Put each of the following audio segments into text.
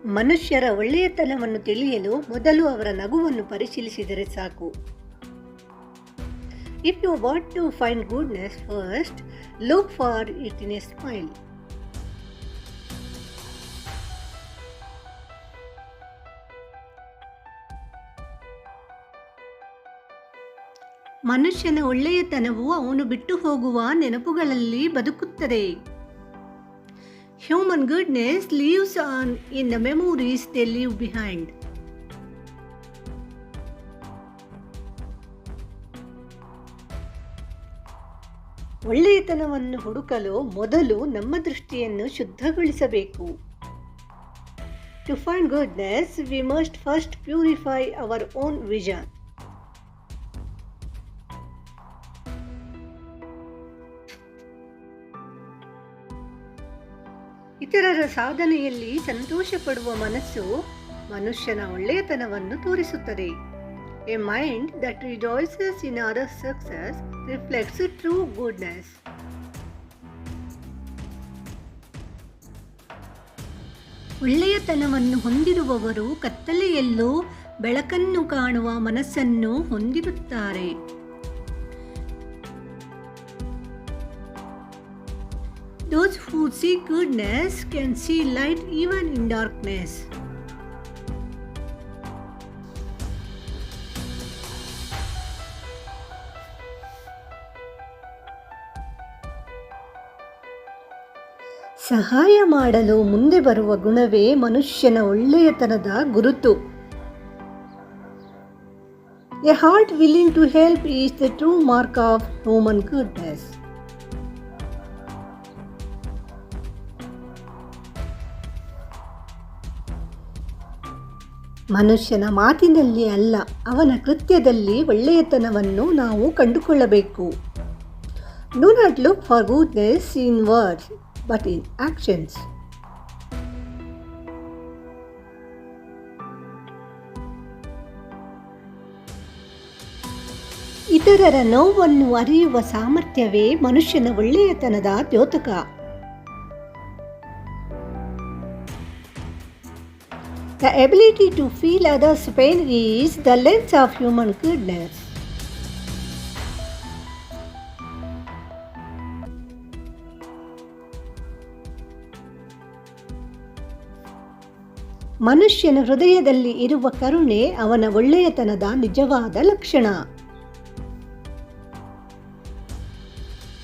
ಮನುಷ್ಯರ ಒಳ್ಳೆಯತನವನ್ನು ತಿಳಿಯಲು ಮೊದಲು ಅವರ ನಗುವನ್ನು ಪರಿಶೀಲಿಸಿದರೆ ಸಾಕು. If you want to find goodness, first look for it in a smile. ಮನುಷ್ಯನ ಒಳ್ಳೆಯತನವು ಅವನು ಬಿಟ್ಟು ಹೋಗುವ ನೆನಪುಗಳಲ್ಲಿ ಬದುಕುತ್ತದೆ. Human goodness lives on in the memories they leave behind. ಒಳ್ಳೆಯತನವನ್ನು ಹುಡುಕಲು ಮೊದಲು ನಮ್ಮ ದೃಷ್ಟಿಯನ್ನು ಶುದ್ಧಗೊಳಿಸಬೇಕು. To find goodness, we must first purify our own vision. ಇತರರ ಸಾಧನೆಯಲ್ಲಿ ಸಂತೋಷ ಪಡುವ ಮನಸ್ಸು ಮನುಷ್ಯನ ಒಳ್ಳೆಯತನವನ್ನು ತೋರಿಸುತ್ತದೆ. A mind that rejoices in others' success reflects true goodness. ಒಳ್ಳೆಯತನವನ್ನು ಹೊಂದಿರುವವರು ಕತ್ತಲೆಯಲ್ಲೂ ಬೆಳಕನ್ನು ಕಾಣುವ ಮನಸ್ಸನ್ನು ಹೊಂದಿರುತ್ತಾರೆ. Those who see goodness can see light even in darkness. ಸಹಾಯ ಮಾಡಲು ಮುಂದೆ ಬರುವ ಗುಣವೇ ಮನುಷ್ಯನ ಒಳ್ಳೆಯತನದ ಗುರುತು. A heart willing to help is the true mark of human goodness. ಮನುಷ್ಯನ ಮಾತಿನಲ್ಲಿ ಅಲ್ಲ, ಅವನ ಕೃತ್ಯದಲ್ಲಿ ಒಳ್ಳೆಯತನವನ್ನು ನಾವು ಕಂಡುಕೊಳ್ಳಬೇಕು. Do not look for goodness in words, but in actions. ಇತರರ ನೋವನ್ನು ಅರಿಯುವ ಸಾಮರ್ಥ್ಯವೇ ಮನುಷ್ಯನ ಒಳ್ಳೆಯತನದ ದ್ಯೋತಕ. The ability to feel others' pain is the lens of human goodness. ಮನುಷ್ಯನ ಹೃದಯದಲ್ಲಿ ಇರುವ ಕರುಣೆ ಅವನ ಒಳ್ಳೆಯತನದ ನಿಜವಾದ ಲಕ್ಷಣ.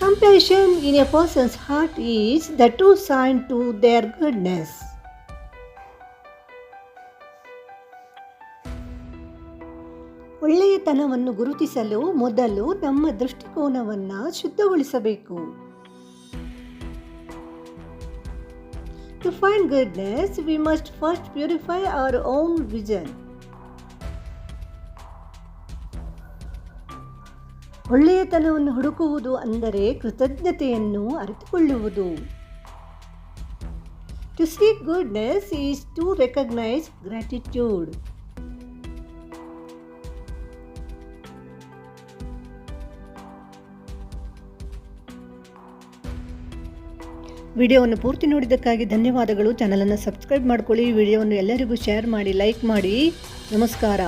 Compassion in a person's heart is the true sign to their goodness. ಒಳ್ಳೆಯತನವನ್ನು ಗುರುತಿಸಲು ಮೊದಲು ನಮ್ಮ ದೃಷ್ಟಿಕೋನವನ್ನು ಶುದ್ಧಗೊಳಿಸಬೇಕು. To find goodness, we must first purify our own vision. ಒಳ್ಳೆಯತನವನ್ನು ಹುಡುಕುವುದು ಅಂದರೆ ಕೃತಜ್ಞತೆಯನ್ನು ಅರಿತುಕೊಳ್ಳುವುದು. To seek goodness is to recognize gratitude. ವಿಡಿಯೋವನ್ನು ಪೂರ್ತಿ ನೋಡಿದ್ದಕ್ಕಾಗಿ ಧನ್ಯವಾದಗಳು. ಚಾನಲನ್ನು ಸಬ್ಸ್ಕ್ರೈಬ್ ಮಾಡಿಕೊಳ್ಳಿ. ವಿಡಿಯೋವನ್ನು ಎಲ್ಲರಿಗೂ ಶೇರ್ ಮಾಡಿ, ಲೈಕ್ ಮಾಡಿ. ನಮಸ್ಕಾರ.